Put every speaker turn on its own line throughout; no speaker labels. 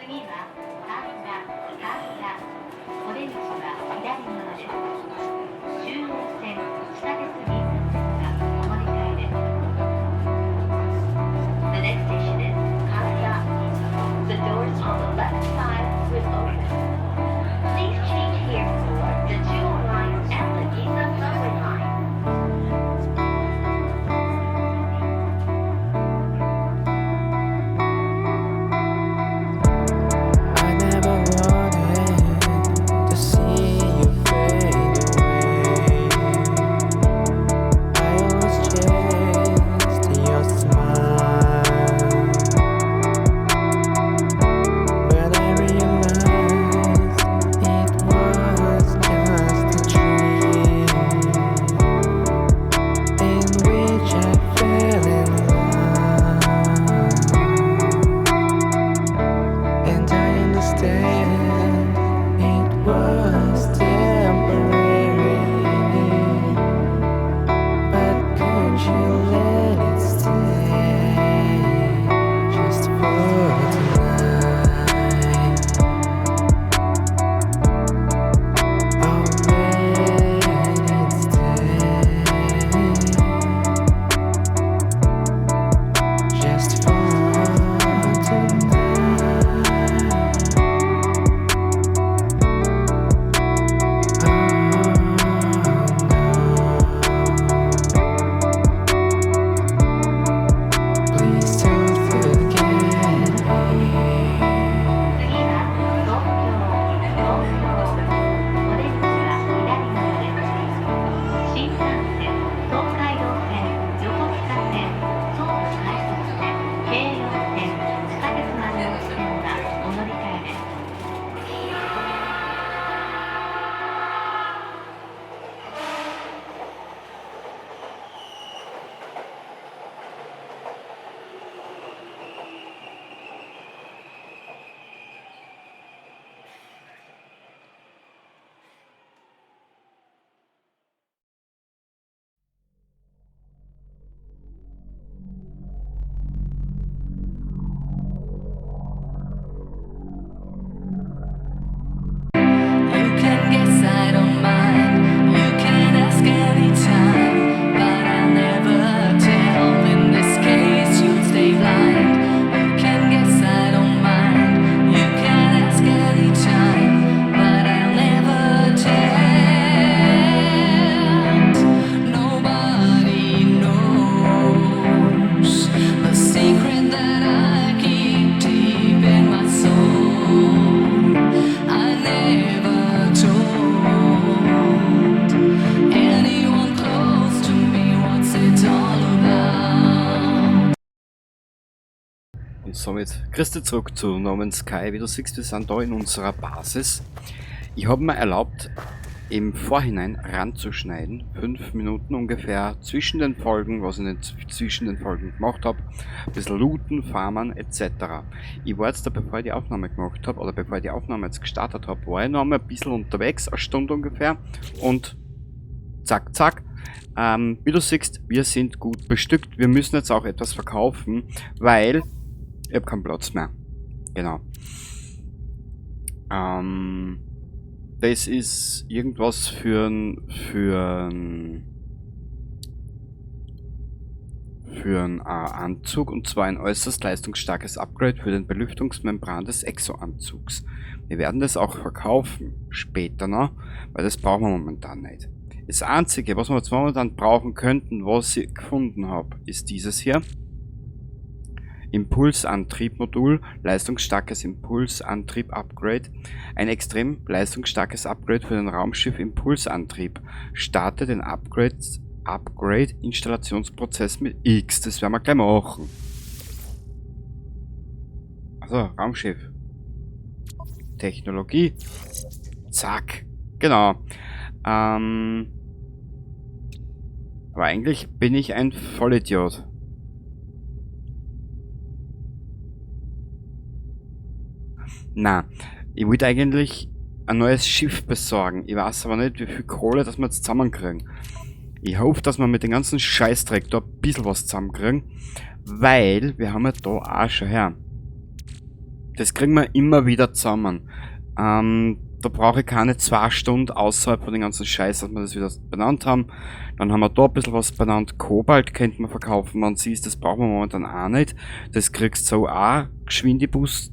The next station is Kaya. The doors on the left side will open. Please change here for the Jewel Line and the Giza subway line.
I never wanted to see you fade away. I always chased your smile. When I realized it was just a dream in which I fell in love. And I understand it was temporary, but could you let it stay just for tonight? Oh, let it stay just for tonight. Please don't forget me.
次は東京、お出口は左側です。新幹線、東海道線、横須賀線、総武快速線、京葉線、地下鉄丸ノ内線がお乗り換えです。
You can guess I don't mind. You can ask anytime, but I'll never tell. In this case, you'll stay blind. You can guess I don't mind. You can ask anytime, but I'll never tell. Nobody knows the secret that I keep deep in my soul. I never told anyone close to me what's it all about.
Und somit grüß dich zurück zu No Man's Sky. Wie du siehst, wir sind da in unserer Basis. Ich habe mir erlaubt, im Vorhinein ranzuschneiden, 5 Minuten ungefähr zwischen den Folgen, was ich nicht zwischen den Folgen gemacht habe, ein bisschen looten, farmen etc. Ich war jetzt da, bevor ich die Aufnahme gemacht habe, oder bevor ich die Aufnahme jetzt gestartet habe, war ich noch einmal ein bisschen unterwegs, eine Stunde ungefähr, und zack, zack. Wie du siehst, wir sind gut bestückt, wir müssen jetzt auch etwas verkaufen, weil ich habe keinen Platz mehr. Genau. Das ist irgendwas für einen Anzug, und zwar ein äußerst leistungsstarkes Upgrade für den Belüftungsmembran des Exo-Anzugs. Wir werden das auch verkaufen, später noch, weil das brauchen wir momentan nicht. Das einzige, was wir jetzt momentan brauchen könnten, was ich gefunden habe, ist dieses hier. Impulsantriebmodul, leistungsstarkes Impulsantrieb-Upgrade. Ein extrem leistungsstarkes Upgrade für den Raumschiff Impulsantrieb. Starte den Upgrade-Installationsprozess mit X. Das werden wir gleich machen. Also, Raumschiff. Technologie. Zack. Genau. Aber eigentlich bin ich ein Vollidiot. Na, ich wollte eigentlich ein neues Schiff besorgen. Ich weiß aber nicht, wie viel Kohle das wir jetzt zusammenkriegen. Ich hoffe, dass wir mit dem ganzen Scheißdreck da ein bisschen was zusammenkriegen. Weil wir haben ja da auch schon her. Das kriegen wir immer wieder zusammen. Da brauche ich keine 2 Stunden außerhalb von den ganzen Scheiß, dass wir das wieder benannt haben. Dann haben wir da ein bisschen was benannt. Kobalt könnte man verkaufen, man sieht, das brauchen wir momentan auch nicht. Das kriegst du so auch Geschwindibus.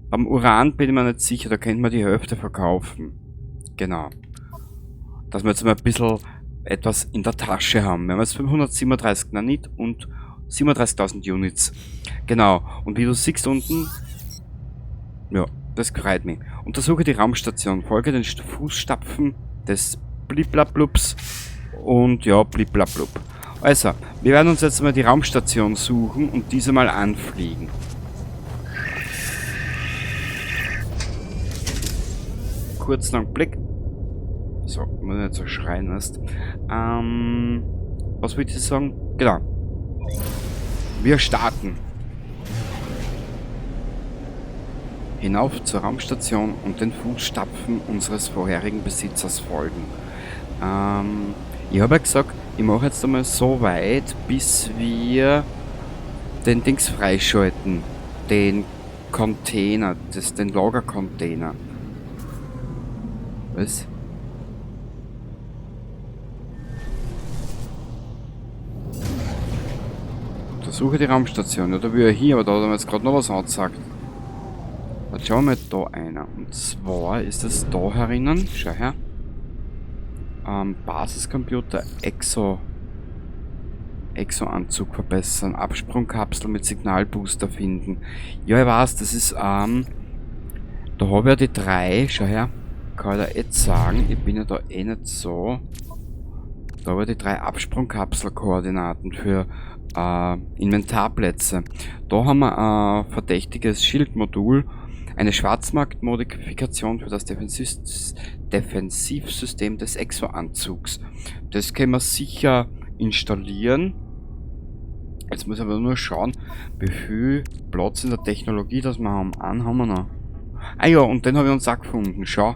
Beim Uran bin ich mir nicht sicher, da könnte man die Hälfte verkaufen. Genau. Dass wir jetzt mal ein bisschen etwas in der Tasche haben. Wir haben jetzt 537 Nanit und 37.000 Units. Genau. Und wie du siehst unten, ja, das freut mich. Untersuche die Raumstation, folge den Fußstapfen des Bliblabblubs und ja, Bliblablub. Also, wir werden uns jetzt mal die Raumstation suchen und diese mal anfliegen. Kurzen Augenblick. So, muss ich nicht so schreien erst. Was will ich sagen? Genau. Wir starten. Hinauf zur Raumstation und den Fußstapfen unseres vorherigen Besitzers folgen. Ich habe ja gesagt, ich mache jetzt einmal so weit, bis wir den Dings freischalten. Den Container, den Lagercontainer. Was? Untersuche die Raumstation. Ja, da will er hier, aber da hat er mir jetzt gerade noch was angezeigt. Jetzt schauen wir mal da einer. Und zwar ist es da herinnen. Schau her. Basiscomputer Exo-Anzug verbessern. Absprungkapsel mit Signalbooster finden. Ja, ich weiß, das ist, da habe ich ja die 3. Schau her. Kann ich da jetzt sagen, ich bin ja da eh nicht so. Da habe ich die 3 Absprungkapselkoordinaten für Inventarplätze. Da haben wir ein verdächtiges Schildmodul, eine Schwarzmarktmodifikation für das Defensivsystem des Exo-Anzugs. Das können wir sicher installieren. Jetzt muss ich aber nur schauen, wie viel Platz in der Technologie das wir haben. Einen haben wir noch. Ah ja, und den habe ich uns auch gefunden. Schau.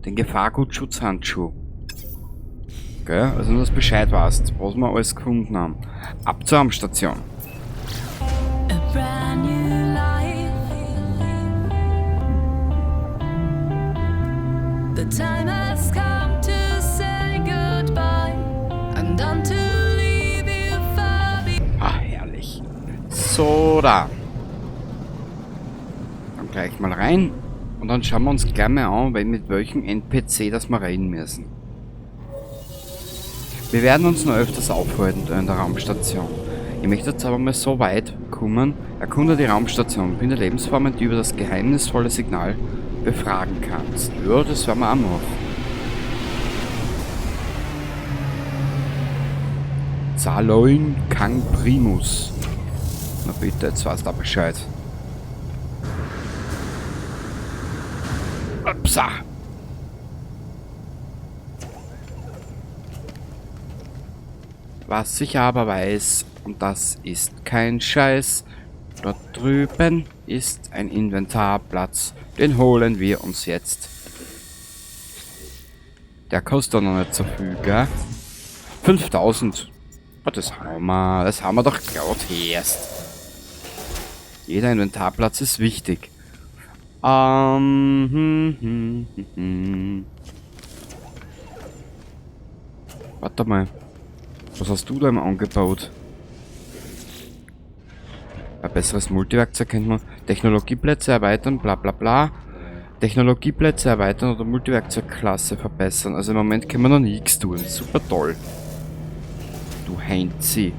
Den Gefahrgutschutzhandschuh. Gell? Also nur, dass du Bescheid weißt, was wir alles gefunden haben. Ab zur Raumstation.
A brand new life. The time has come to say goodbye and done to leave you far behind.
Ah, herrlich. So, da. Dann gleich mal rein. Und dann schauen wir uns gleich mal an, mit welchem NPC das wir reden müssen. Wir werden uns noch öfters aufhalten da in der Raumstation. Ich möchte jetzt aber mal so weit kommen. Erkunde die Raumstation, finde Lebensformen, die über das geheimnisvolle Signal befragen kannst. Ja, das werden wir auch machen. Zaloin Kang Primus. Na bitte, jetzt weißt du Bescheid. Upsa. Was ich aber weiß, und das ist kein Scheiß, dort drüben ist ein Inventarplatz, den holen wir uns jetzt. Der kostet noch nicht so viel, gell? 5000. Oh, das haben wir doch gerade erst. Jeder Inventarplatz ist wichtig. Warte mal. Was hast du da im Angebot? Ein besseres Multiwerkzeug kennt man. Technologieplätze erweitern, bla bla bla. Technologieplätze erweitern oder Multiwerkzeugklasse verbessern. Also im Moment können wir noch nichts tun. Super toll. Du Heinzi.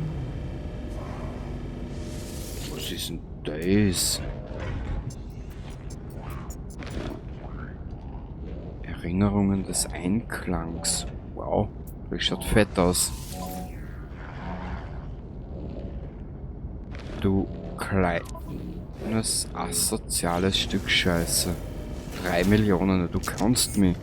Was ist denn das? Erinnerungen des Einklangs. Wow, das schaut fett aus. Du kleines asoziales Stück Scheiße. 3 Millionen, du kannst mich.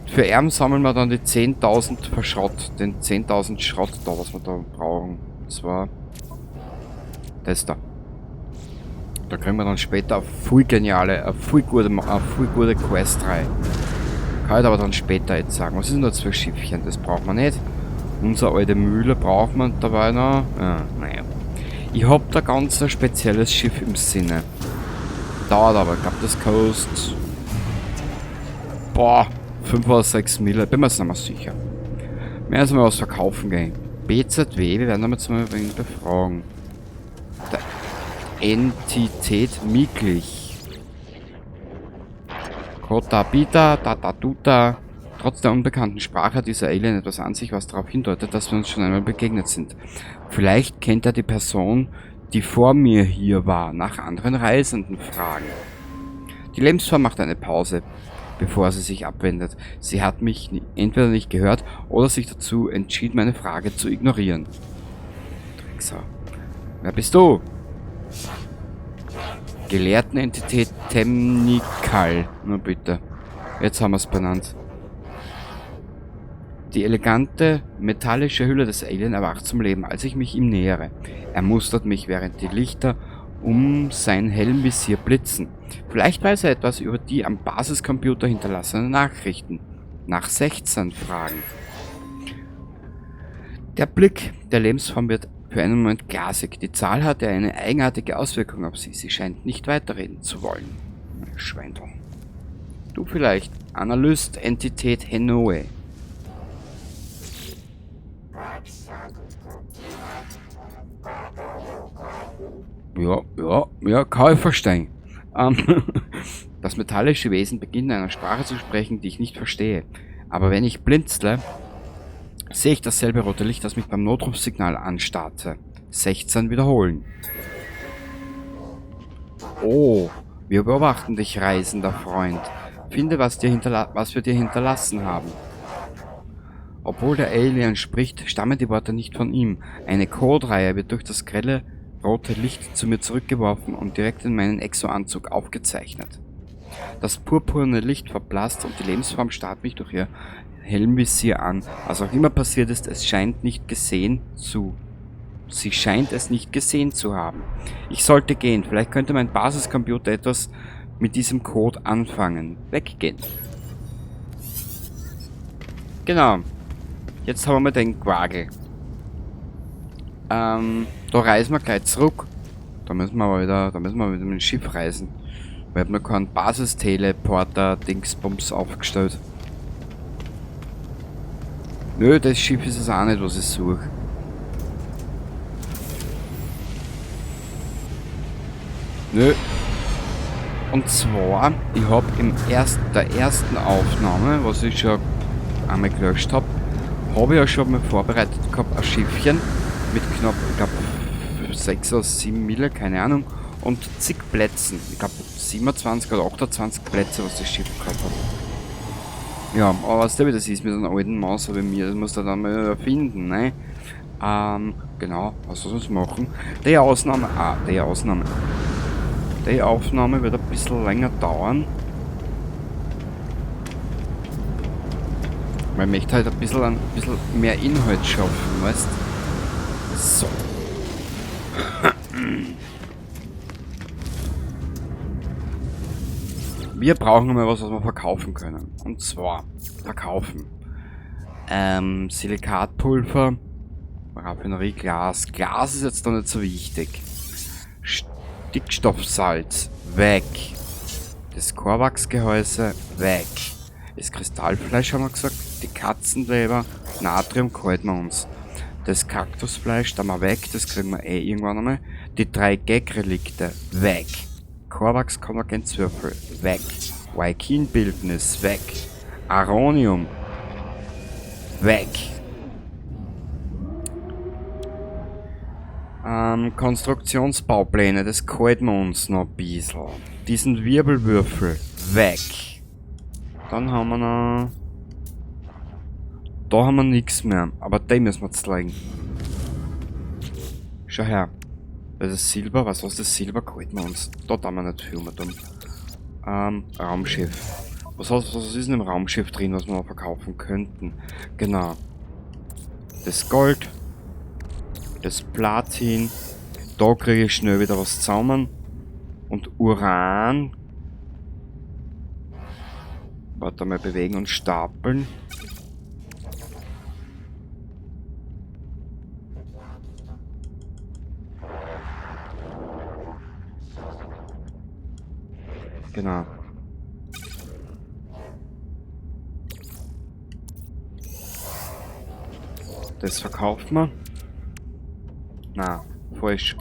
Für Erben sammeln wir dann die 10.000 Verschrott, den 10.000 Schrott da, was wir da brauchen. Und zwar das da. Da kriegen wir dann später eine voll geniale, eine voll gute Quest rein. Kann ich aber dann später jetzt sagen. Was ist denn das für Schiffchen? Das braucht man nicht. Unsere alte Mühle braucht man dabei noch. Naja. Ich hab da ganz ein spezielles Schiff im Sinne. Dauert aber, ich glaube das kostet... Boah, 5 oder 6 Mille, bin mir jetzt nicht mehr sicher. Mehr als mal was verkaufen gehen. BZW, wir werden damit zum Beispiel befragen. Der Entität Miklich. Kota Bita, Tata Tuta. Trotz der unbekannten Sprache hat dieser Alien etwas an sich, was darauf hindeutet, dass wir uns schon einmal begegnet sind. Vielleicht kennt er die Person, die vor mir hier war, nach anderen Reisenden fragen. Die Lebensform macht eine Pause, bevor sie sich abwendet. Sie hat mich entweder nicht gehört oder sich dazu entschieden, meine Frage zu ignorieren. Drecksau. Wer bist du? Gelehrtenentität Temnikal. Nur bitte. Jetzt haben wir es benannt. Die elegante, metallische Hülle des Alien erwacht zum Leben, als ich mich ihm nähere. Er mustert mich, während die Lichter um sein Helmvisier blitzen. Vielleicht weiß er etwas über die am Basiscomputer hinterlassenen Nachrichten. Nach 16 Fragen. Der Blick der Lebensform wird für einen Moment glasig. Die Zahl hatte eine eigenartige Auswirkung auf sie. Sie scheint nicht weiterreden zu wollen. Schwendel. Du vielleicht. Analyst, Entität Henoe. Ja, kann ich verstehen. Das metallische Wesen beginnt in einer Sprache zu sprechen, die ich nicht verstehe. Aber wenn ich blinzle, sehe ich dasselbe rote Licht, das mich beim Notrufsignal anstarrte. 16 wiederholen. Oh, wir beobachten dich, reisender Freund. Finde, was wir dir hinterlassen haben. Obwohl der Alien spricht, stammen die Worte nicht von ihm. Eine Codereihe wird durch das grelle rote Licht zu mir zurückgeworfen und direkt in meinen Exoanzug aufgezeichnet. Das purpurne Licht verblasst und die Lebensform starrt mich durch ihr Helmvisier an. Was auch immer passiert ist, sie scheint es nicht gesehen zu haben. Ich sollte gehen. Vielleicht könnte mein Basiscomputer etwas mit diesem Code anfangen. Weggehen. Genau. Jetzt haben wir den Quagel. Da reisen wir gleich zurück. Da müssen wir mit dem Schiff reisen. Wir haben noch keinen Basis-Teleporter-Dingsbums aufgestellt. Nö, das Schiff ist es auch nicht, was ich suche. Nö. Und zwar, ich habe der ersten Aufnahme, was ich schon einmal gelöscht habe, habe ich ja schon mal vorbereitet gehabt, ein Schiffchen mit knapp, ich glaube, 6 oder 7 Mille, keine Ahnung, und zig Plätzen. Ich glaube, 27 oder 28 Plätze, was das Schiff gehabt hat. Ja, aber was wie das ist mit einem alten Maus wie mir, das muss er dann mal erfinden, ne? Genau, was soll es machen? Die Aufnahme wird ein bisschen länger dauern. Weil ich möchte halt ein bisschen mehr Inhalt schaffen, weißt? So. Wir brauchen mal was wir verkaufen können. Und zwar verkaufen. Silikatpulver, Raffinerie, Glas. Glas ist jetzt doch nicht so wichtig. Stickstoffsalz, weg. Das Korvax-Gehäuse, weg. Das Kristallfleisch haben wir gesagt. Die Katzenleber, Natrium halten wir uns. Das Kaktusfleisch, da mal weg, das kriegen wir eh irgendwann einmal. Die 3 Gag-Relikte, weg. Korvax Konvergenzwürfel, weg. Waikin-Bildnis, weg. Aronium, weg. Konstruktionsbaupläne, das halten wir uns noch ein bisschen. Diesen Wirbelwürfel, weg. Dann haben wir noch... Da haben wir nichts mehr, aber den müssen wir jetzt legen. Schau her. Das ist Silber, was das Silber gehalten wir uns. Da haben wir nicht viel mehr tun. Raumschiff. Was ist denn im Raumschiff drin, was wir noch verkaufen könnten? Genau. Das Gold. Das Platin. Da kriege ich schnell wieder was zusammen. Und Uran. Warte mal, bewegen und stapeln. Genau. Das verkauft man. Na, falsch.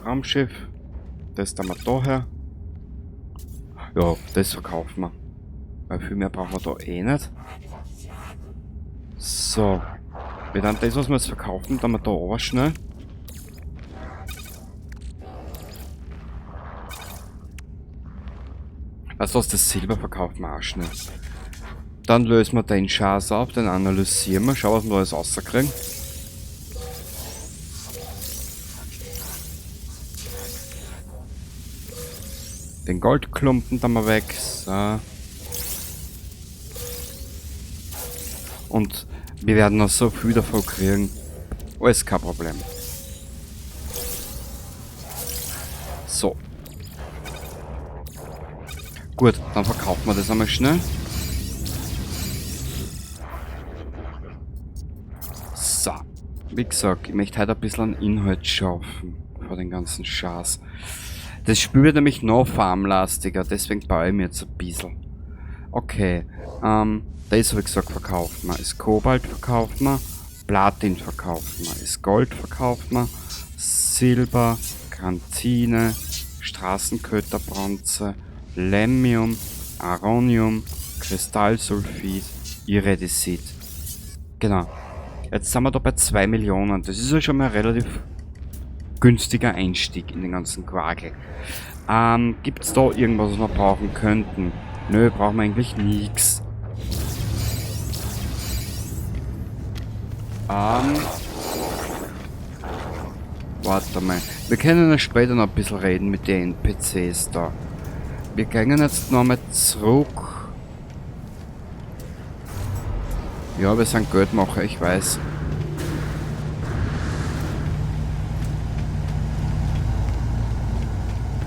Raumschiff. Das tun wir daher. Ja, das verkaufen wir. Weil viel mehr brauchen wir da eh nicht. So. Wir dann das, was wir jetzt verkaufen, dann wir da oben schnell. Weißt du was, das Silber verkaufen wir auch schnell. Dann lösen wir den Schatz auf, den analysieren wir, schauen, was wir da alles rauskriegen. Den Goldklumpen dann mal weg. So. Und wir werden noch so viel davon kriegen. Alles kein Problem. So. Gut, dann verkaufen wir das einmal schnell. So. Wie gesagt, ich möchte heute ein bisschen an Inhalt schaffen. Vor den ganzen Schatz. Das Spiel wird nämlich noch farmlastiger, deswegen baue ich mir jetzt ein bisschen. Okay, das habe ich gesagt, verkaufen wir. Das Kobalt verkaufen wir, Platin verkaufen wir, das Gold verkaufen wir, Silber, Granitine, Straßenköterbronze, Lemmium, Aronium, Kristallsulfid, Iridisit. Genau. Jetzt sind wir da bei 2 Millionen. Das ist ja schon mal ein relativ günstiger Einstieg in den ganzen Quagel. Gibt es da irgendwas, was wir brauchen könnten? Nö, brauchen wir eigentlich nichts. Warte mal. Wir können ja später noch ein bisschen reden mit den NPCs da. Wir gehen jetzt noch mal zurück. Ja, wir sind Geldmacher, ich weiß.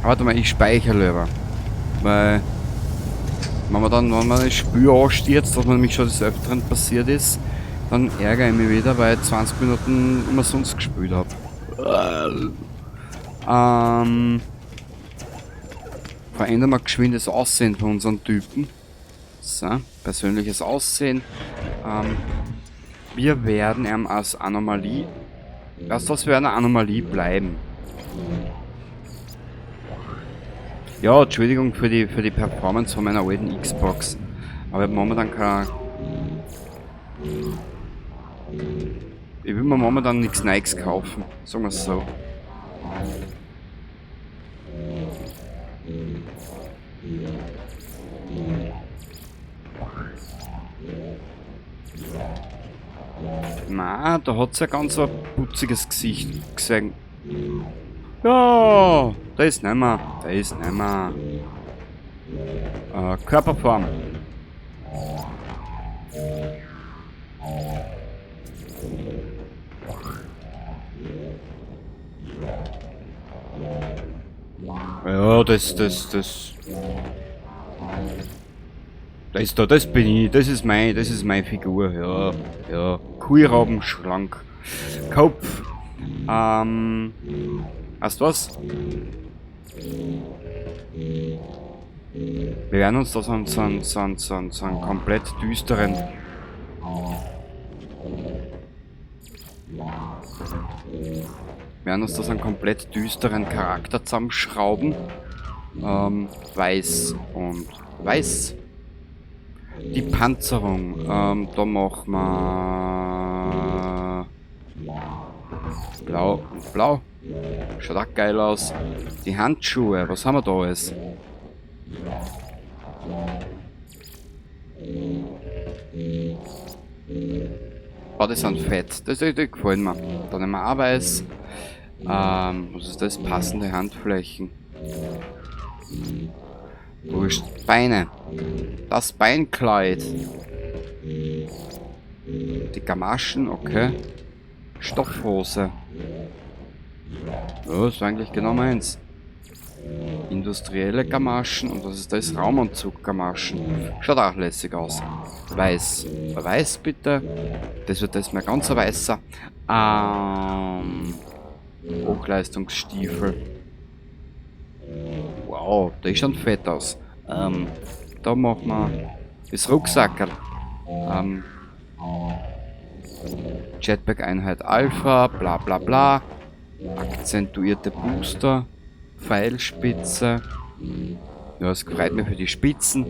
Warte mal, ich speichere lieber. Weil, wenn man das Spiel anstürzt, was mir nämlich schon des Öfteren passiert ist, dann ärgere ich mich wieder, weil ich 20 Minuten umsonst gespielt habe. Verändern wir geschwind das Aussehen von unseren Typen. So, persönliches Aussehen. Wir werden ihm als Anomalie. Weißt du was, wir werden eine Anomalie bleiben. Ja, Entschuldigung für die Performance von meiner alten Xbox. Aber ich habe momentan kein. Ich will mir momentan nichts Neues kaufen. Sagen wir es so. Na, da hat es ja ganz ein putziges Gesicht gesehen. Ja, da ist nicht mehr. Da ist nicht mehr. Körperform. Ja, das bin ich, das ist meine Figur, ja. Kuhraben, schlank. Kopf. Weißt du was? Wir werden uns da so einen komplett düsteren. Wir werden uns da so einen komplett düsteren Charakter zusammenschrauben. Weiß und weiß. Die Panzerung, da machen wir blau und blau. Schaut auch geil aus. Die Handschuhe, was haben wir da alles? Oh, die sind fett. Das gefallen mir. Dann nehmen wir auch weiß. Was ist das? Passende Handflächen. Wurscht. Beine. Das Beinkleid. Die Gamaschen, okay. Stoffhose. Ja, das ist eigentlich genau meins. Industrielle Gamaschen und was ist das? Raumanzug Gamaschen. Schaut auch lässig aus. Weiß. Weiß bitte. Das wird das mal ganz ein weißer. Hochleistungsstiefel. Wow, der schaut fett aus. Da machen wir das Rucksackerl. Jetpack-Einheit Alpha, bla bla bla. Akzentuierte Booster. Pfeilspitze. Ja, es freut mich für die Spitzen.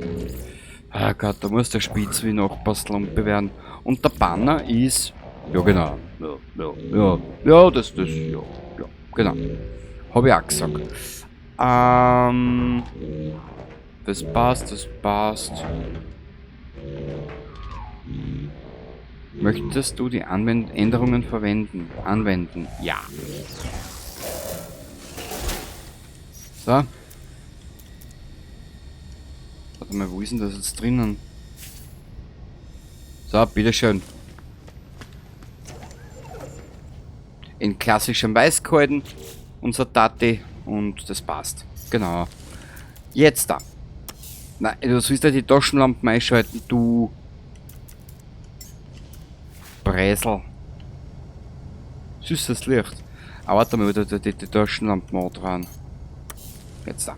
Ah Gott, da muss der Spitz wie noch Bastelumpe werden. Und der Banner ist... Ja, genau. Ja, das, ja, genau. Habe ich auch gesagt. Das passt. Möchtest du die Änderungen anwenden? Ja. So. Warte mal, wo ist denn das jetzt drinnen? So, bitteschön. In klassischem Weiß gehalten, unser Tati, und das passt. Genau. Jetzt da. Nein, du sollst ja die Taschenlampen einschalten, du Bresel. Süßes Licht. Aber warte mal, wieder die Taschenlampen dran. Jetzt da.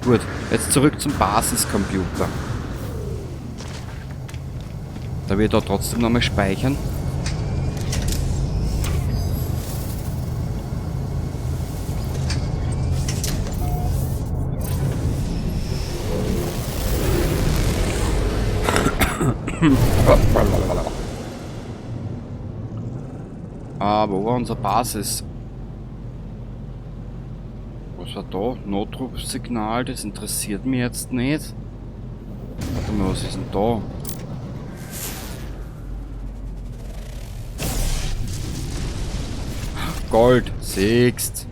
Gut, jetzt zurück zum Basiscomputer. Da will ich da trotzdem nochmal speichern. Wo war unser Basis? Was war da? Notrufsignal, das interessiert mich jetzt nicht. Warte mal, was ist denn da? Gold, siehst.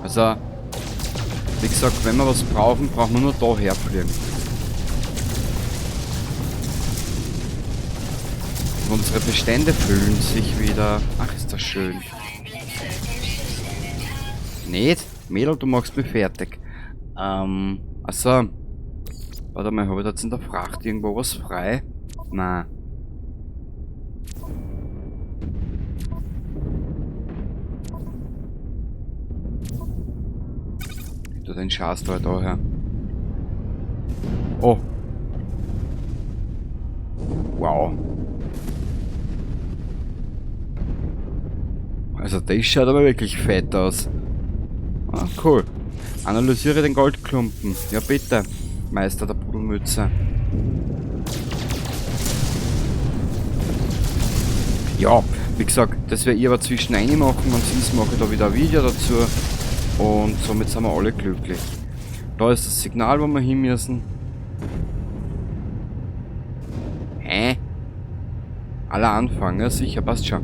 Also, wie gesagt, wenn wir was brauchen, brauchen wir nur da herfliegen. Unsere Bestände füllen sich wieder. Ach, ist das schön. Nicht? Mädel, du machst mich fertig. Achso. Warte mal, habe ich da jetzt in der Fracht irgendwo was frei? Nein. Du den Schatz da her. Oh. Wow. Also das schaut aber wirklich fett aus. Ah, cool. Analysiere den Goldklumpen. Ja bitte, Meister der Pudelmütze. Ja, wie gesagt, das werde ich aber zwischen machen, wenn sie es mache ich da wieder ein Video dazu. Und somit sind wir alle glücklich. Da ist das Signal, wo wir hin müssen. Hä? Aller Anfang, ja sicher, passt schon.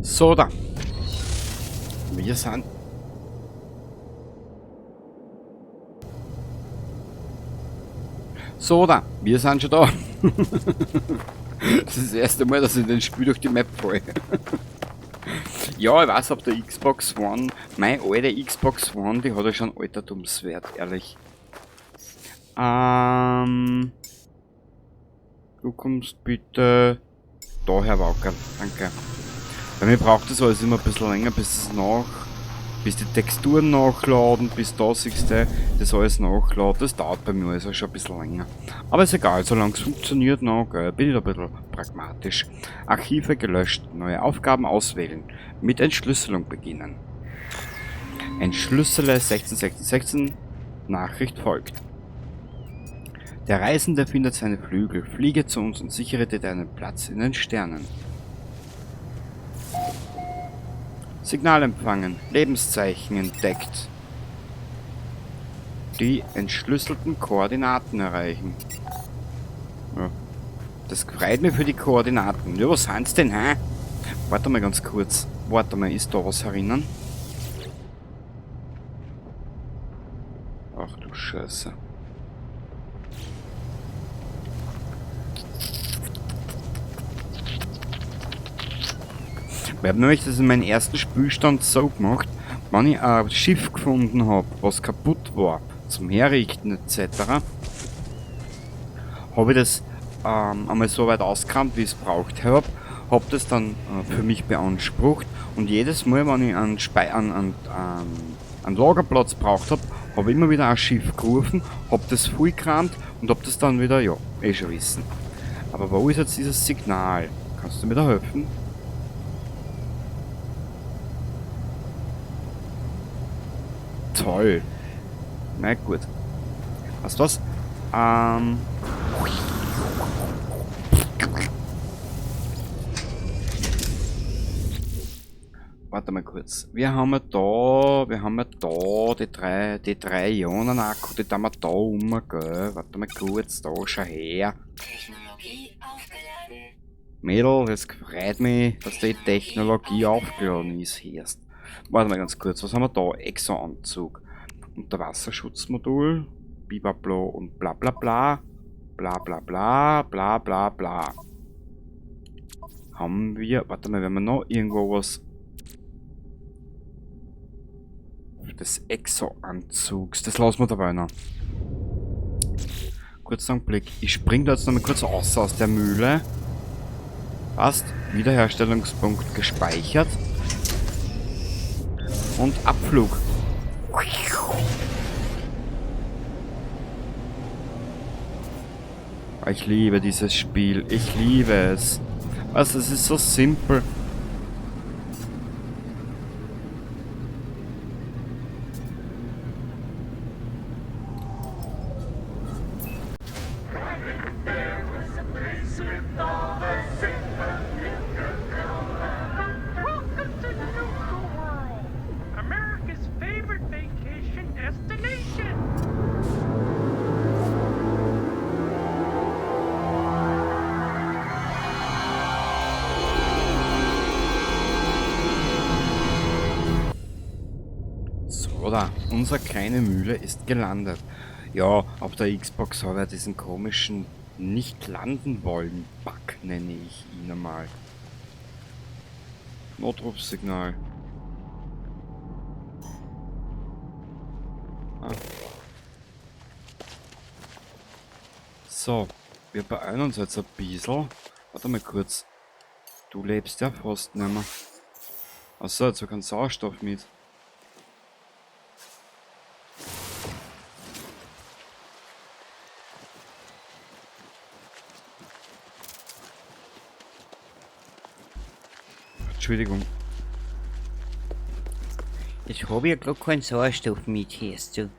So, da. Wir sind... So, da. Wir sind schon da. Das ist das erste Mal, dass ich den Spiel durch die Map falle. Ja, ich weiß, ob der Xbox One, meine alte Xbox One, die hat ja schon Altertumswert, ehrlich. Du kommst bitte daher, Waukerl. Danke. Bei mir braucht das alles immer ein bisschen länger, bis die Texturen nachladen, bis da siehst du, das alles nachladen. Das dauert bei mir also schon ein bisschen länger. Aber ist egal, solange es funktioniert noch, bin ich da ein bisschen pragmatisch. Archive gelöscht, neue Aufgaben auswählen, mit Entschlüsselung beginnen. Entschlüssele 1616, Nachricht folgt. Der Reisende findet seine Flügel, fliege zu uns und sichere dir deinen Platz in den Sternen. Signal empfangen, Lebenszeichen entdeckt. Die entschlüsselten Koordinaten erreichen. Ja. Das freut mich für die Koordinaten. Ja, was sind's denn, hä? Warte mal ganz kurz. Warte mal, ist da was herinnen? Ach du Scheiße. Ich habe nämlich das in meinem ersten Spielstand so gemacht, wenn ich ein Schiff gefunden habe, was kaputt war, zum Herrichten etc., habe ich das einmal so weit ausgekramt, wie ich es braucht habe, habe das dann für mich beansprucht und jedes Mal, wenn ich einen Lagerplatz braucht habe, habe ich immer wieder ein Schiff gerufen, habe das vollgekramt und habe das dann wieder, ja, schon wissen. Aber wo ist jetzt dieses Signal? Kannst du mir da helfen? Toll. Na gut. Weißt du was? Warte mal kurz. Wir haben ja da die drei Ionen-Akku, die tun wir da gell? Warte mal kurz, da, schau her. Mädel, es freut mich, dass die Technologie aufgeladen ist, hörst. Warte mal ganz kurz, was haben wir da? Exo-Anzug. Unterwasserschutzmodul, Bibablo und bla bla bla. Bla bla bla, bla bla bla. Haben wir, warte mal, wenn wir noch irgendwo was des Exo-Anzugs, das lassen wir dabei noch. Kurzen Blick, ich spring da jetzt noch mal kurz raus aus der Mühle. Passt, Wiederherstellungspunkt gespeichert. Und Abflug. Ich liebe dieses Spiel. Ich liebe es. Was, es ist so simpel.
Welcome to Nuka World, America's favorite vacation destination.
So, da. Unsere kleine Mühle ist gelandet. Ja, auf der Xbox habe ich diesen komischen nicht landen wollen Bug, nenne ich ihn einmal. Notrufsignal. Ah. So, wir beeilen uns jetzt ein bisschen. Warte mal kurz. Du lebst ja fast nicht mehr. Achso, jetzt habe ich keinen Sauerstoff mit. Entschuldigung.
Jetzt habe ich ja gerade keinen Sauerstoff mit, hörst du.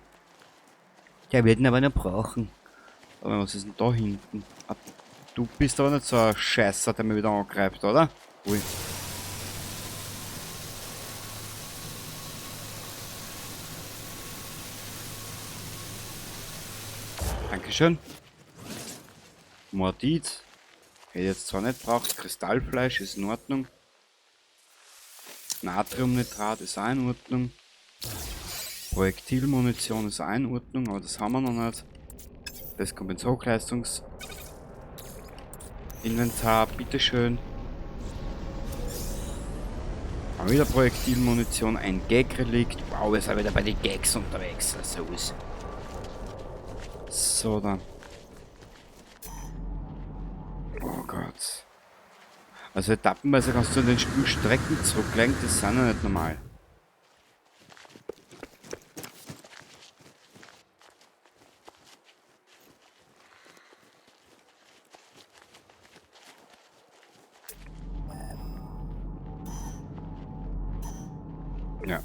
Der wird ihn aber noch brauchen.
Aber was ist denn da hinten? Ah, du bist aber nicht so ein Scheißer, der mich wieder angreift, oder? Ui. Dankeschön. Mordit. Hätte ich jetzt zwar nicht braucht. Kristallfleisch ist in Ordnung. Natriumnitrat ist auch in Ordnung. Projektilmunition ist auch in Ordnung, aber das haben wir noch nicht. Das kommt ins Hochleistungsinventar, bitteschön. Haben wieder Projektilmunition, ein Gag-Relikt. Wow, wir sind wieder bei den Gags unterwegs. So ist. So, dann. Oh Gott. Also etappenweise kannst du in den Spielstrecken zurücklegen, das sind ja nicht normal. Ja.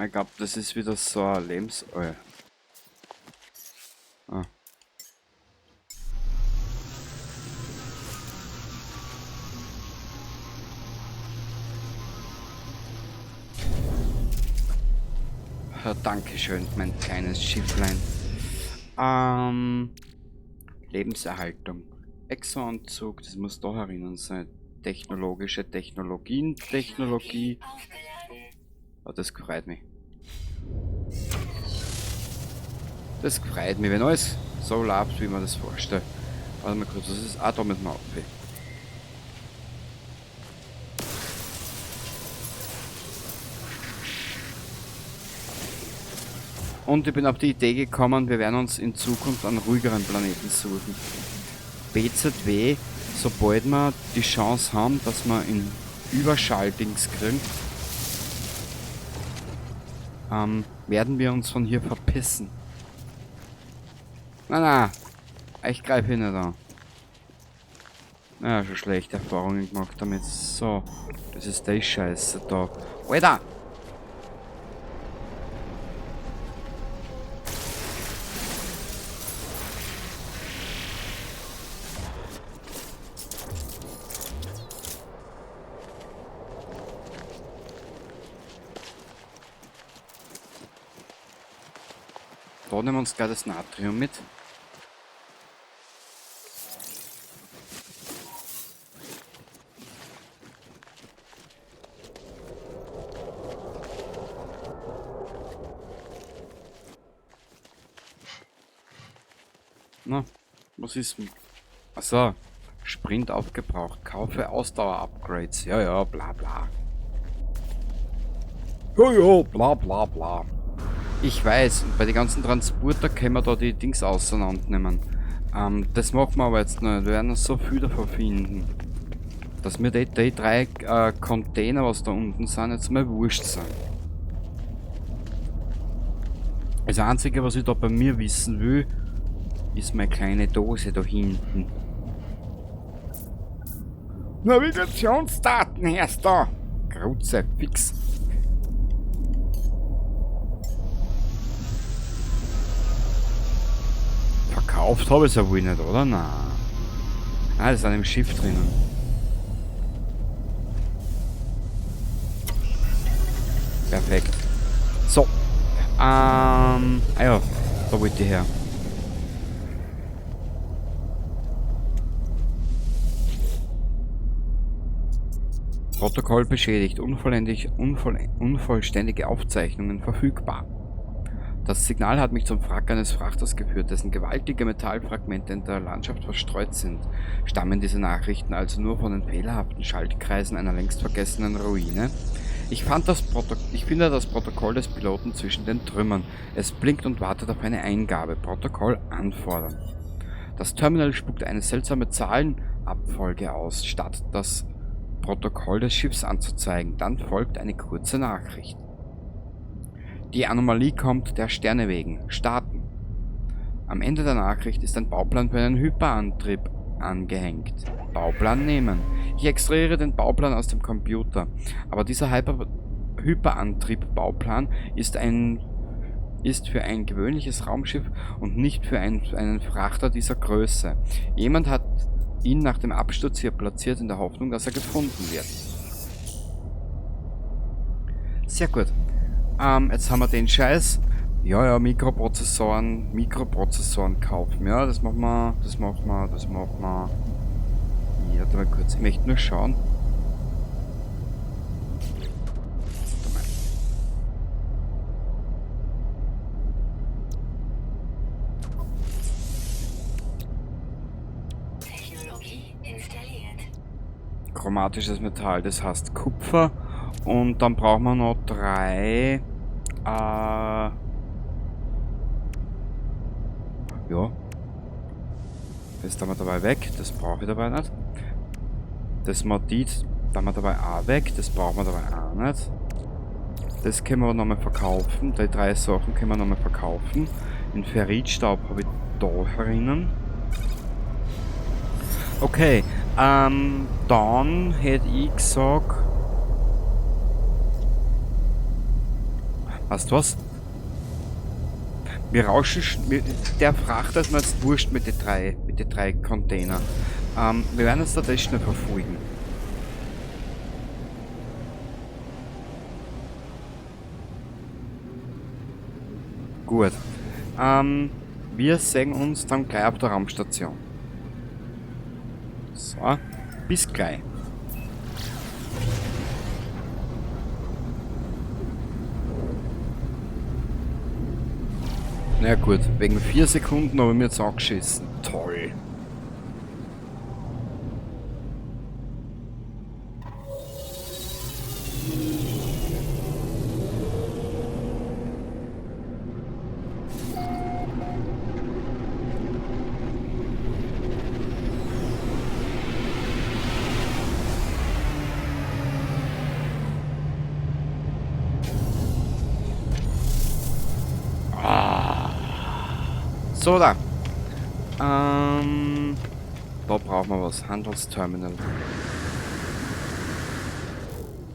Ich glaube, das ist wieder so ein Lebensöl. Ah. Dankeschön, mein kleines Schifflein. Lebenserhaltung. Exo-Anzug, das muss da herinnen sein. Technologische Technologien, Technologie. Ah, das freut mich. Das freut mich, wenn alles so läuft, wie man das vorstellt. Warte mal kurz, das ist auch da mit dem Outfit. Und ich bin auf die Idee gekommen, wir werden uns in Zukunft einen ruhigeren Planeten suchen. BZW, sobald wir die Chance haben, dass wir in Überschalldings kriegen, werden wir uns von hier verpissen. Na, ich greife hier nicht an. Ja, schon schlechte Erfahrungen gemacht damit. So, das ist die Scheiße da. Alter! Da nehmen wir uns gleich das Natrium mit. Na, was ist denn? Achso, Sprint aufgebraucht. Kaufe Ausdauer-Upgrades. Ja, ja, bla bla. Ja, ja, bla bla bla. Ich weiß, und bei den ganzen Transporter können wir da die Dings auseinandernehmen. Das machen wir aber jetzt nicht. Wir werden so viel davon finden. Dass mir die drei Container, was da unten sind, jetzt mal wurscht sind. Das Einzige, was ich da bei mir wissen will, ist meine kleine Dose da hinten. Navigationsdaten erst da! Grutze, fix. Verkauft habe ich es ja wohl nicht, oder? Nein. Ah, das ist an dem Schiff drinnen. Perfekt. So. Ja, da wollte ich her. Protokoll beschädigt. Unvollständige Aufzeichnungen verfügbar. Das Signal hat mich zum Wrack eines Frachters geführt, dessen gewaltige Metallfragmente in der Landschaft verstreut sind. Stammen diese Nachrichten also nur von den fehlerhaften Schaltkreisen einer längst vergessenen Ruine? Ich finde das Protokoll des Piloten zwischen den Trümmern. Es blinkt und wartet auf eine Eingabe. Protokoll anfordern. Das Terminal spuckt eine seltsame Zahlenabfolge aus, statt das Protokoll des Schiffs anzuzeigen. Dann folgt eine kurze Nachricht. Die Anomalie kommt der Sterne wegen. Starten. Am Ende der Nachricht ist ein Bauplan für einen Hyperantrieb angehängt. Bauplan nehmen. Ich extrahiere den Bauplan aus dem Computer. Aber dieser Hyperantrieb-Bauplan ist für ein gewöhnliches Raumschiff und nicht für einen Frachter dieser Größe. Jemand hat ihn nach dem Absturz hier platziert in der Hoffnung, dass er gefunden wird. Sehr gut. Jetzt haben wir den Scheiß. Ja, Mikroprozessoren kaufen. Ja, das machen wir. Ja, warte mal kurz. Ich möchte nur schauen.
Technologie installiert.
Chromatisches Metall, das heißt Kupfer. Und dann brauchen wir noch 3. Ja. Das tun wir dabei weg. Das brauche ich dabei nicht. Das Modit tun wir dabei auch weg. Das brauchen wir dabei auch nicht. Das können wir nochmal verkaufen. Die 3 Sachen können wir nochmal verkaufen. Den Ferritstaub habe ich da herinnen. Okay. Dann hätte ich gesagt. Weißt du was? Wir rauschen. Der Frachter ist mir jetzt wurscht mit den drei Container. Wir werden jetzt das schnell verfolgen. Gut. Wir sehen uns dann gleich auf der Raumstation. So, bis gleich. Na ja, gut, wegen 4 Sekunden habe ich mir jetzt angeschissen. Toll. So, da. Da brauchen wir was. Handelsterminal.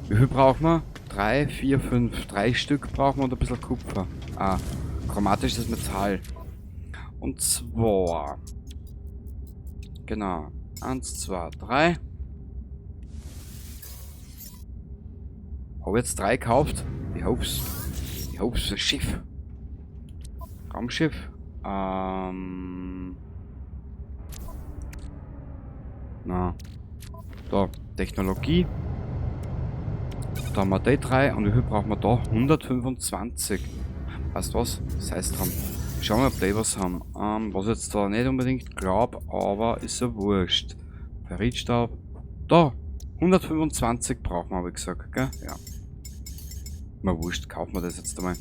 Wie viel brauchen wir? 3, 4, 5. 3 Stück brauchen wir und ein bisschen Kupfer. Ah, chromatisches Metall. Und zwar. Genau. 1, 2, 3. Habe jetzt 3 gekauft. Ich hoffe für Schiff. Raumschiff. Na. Da, Technologie. Da haben wir die 3 und wie viel brauchen wir da? 125. Weißt du was? Das heißt dran. Schauen wir, ob die was haben. Was ich jetzt da nicht unbedingt glaube, aber ist ja wurscht. Ferritstaub. Da! 125 brauchen wir, habe ich gesagt, gell? Ja. Mal wurscht, kaufen wir das jetzt einmal.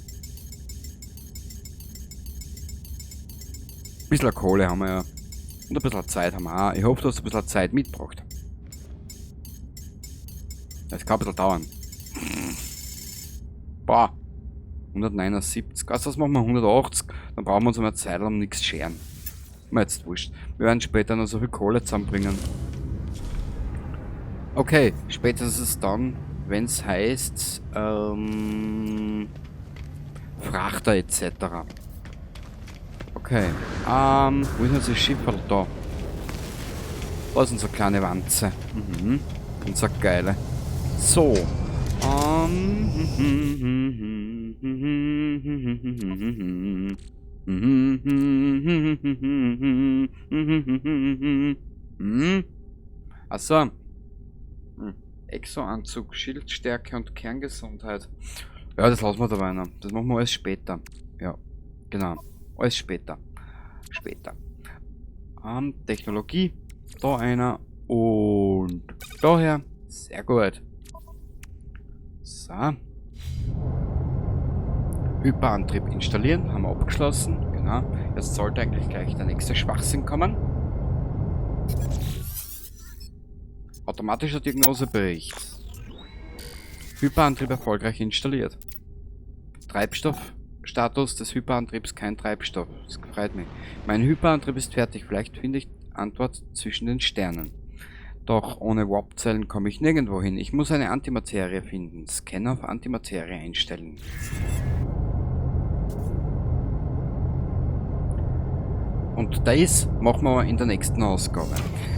Ein bisschen Kohle haben wir ja. Und ein bisschen Zeit haben wir auch. Ich hoffe, du hast ein bisschen Zeit mitgebracht. Das kann ein bisschen dauern. Boah. 179. Weißt du, was machen wir? 180. Dann brauchen wir uns eine Zeit lang nichts scheren. Mir jetzt wurscht. Wir werden später noch so viel Kohle zusammenbringen. Okay, spätestens dann, wenn es heißt, Frachter etc. Okay, wo ist unser Schiff da? Da ist unsere kleine Wanze. Unser geile. So. Achso. Exo-Anzug, Schildstärke und Kerngesundheit. Ja, das lassen wir dabei noch. Das machen wir alles später. Ja, genau. Alles später. Später. Technologie. Da einer. Und daher. Sehr gut. So. Hyperantrieb installieren. Haben wir abgeschlossen. Genau. Jetzt sollte eigentlich gleich der nächste Schwachsinn kommen. Automatischer Diagnosebericht. Hyperantrieb erfolgreich installiert. Treibstoffstatus des Hyperantriebs kein Treibstoff. Das freut mich. Mein Hyperantrieb ist fertig. Vielleicht finde ich Antwort zwischen den Sternen. Doch ohne Warp-Zellen komme ich nirgendwo hin. Ich muss eine Antimaterie finden. Scanner auf Antimaterie einstellen. Und das machen wir in der nächsten Ausgabe.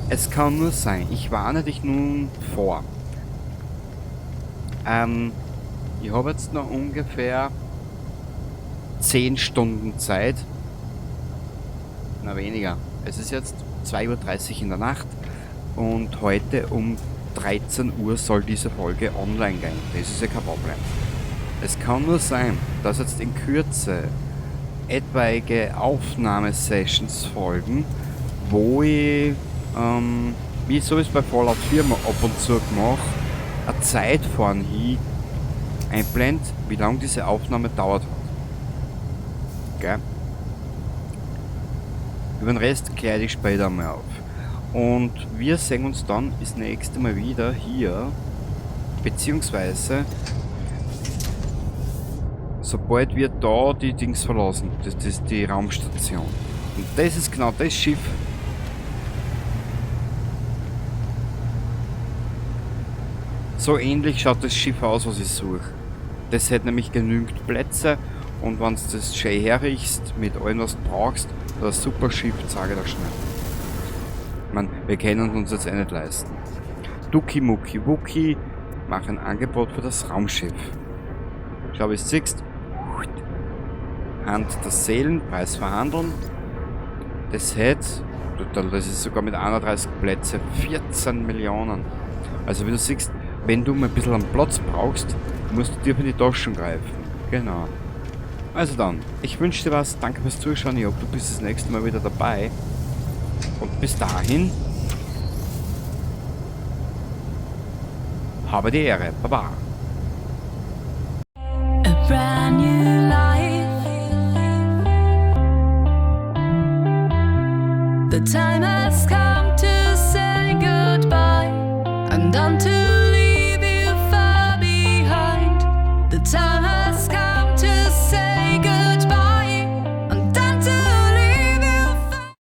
Es kann nur sein, ich warne dich nun vor. Ich habe jetzt noch ungefähr 10 Stunden Zeit. Na weniger. Es ist jetzt 2:30 Uhr in der Nacht und heute um 13 Uhr soll diese Folge online gehen. Das ist ja kein Problem. Es kann nur sein, dass jetzt in Kürze etwaige Aufnahmesessions folgen, wo ich, wie so wie es bei Fallout 4 ab und zu gemacht, eine Zeit vorn hin einblend, wie lange diese Aufnahme dauert hat. Gell? Über den Rest kläre ich später mal auf. Und wir sehen uns dann das nächste Mal wieder hier, beziehungsweise sobald wir da die Dings verlassen, das ist die Raumstation. Und das ist genau das Schiff. So ähnlich schaut das Schiff aus, was ich suche. Das hat nämlich genügend Plätze und wenn du das schön herrichst, mit allem was du brauchst, das super Schiff, sage ich dir schnell. Ich meine, wir können uns jetzt eh nicht leisten. Duki Muki Wuki machen ein Angebot für das Raumschiff. Schau, wie du siehst. Hand der Seelen, Preis verhandeln. Das hat, total, das ist sogar mit 31 Plätze 14 Millionen. Also wie du siehst, wenn du mal ein bisschen an Platz brauchst, musst du dir in die Taschen greifen. Genau. Also dann, ich wünsche dir was, danke fürs Zuschauen, ich hoffe, du bist das nächste Mal wieder dabei. Und bis dahin, habe die Ehre. Baba.
A brand new life. The time has come.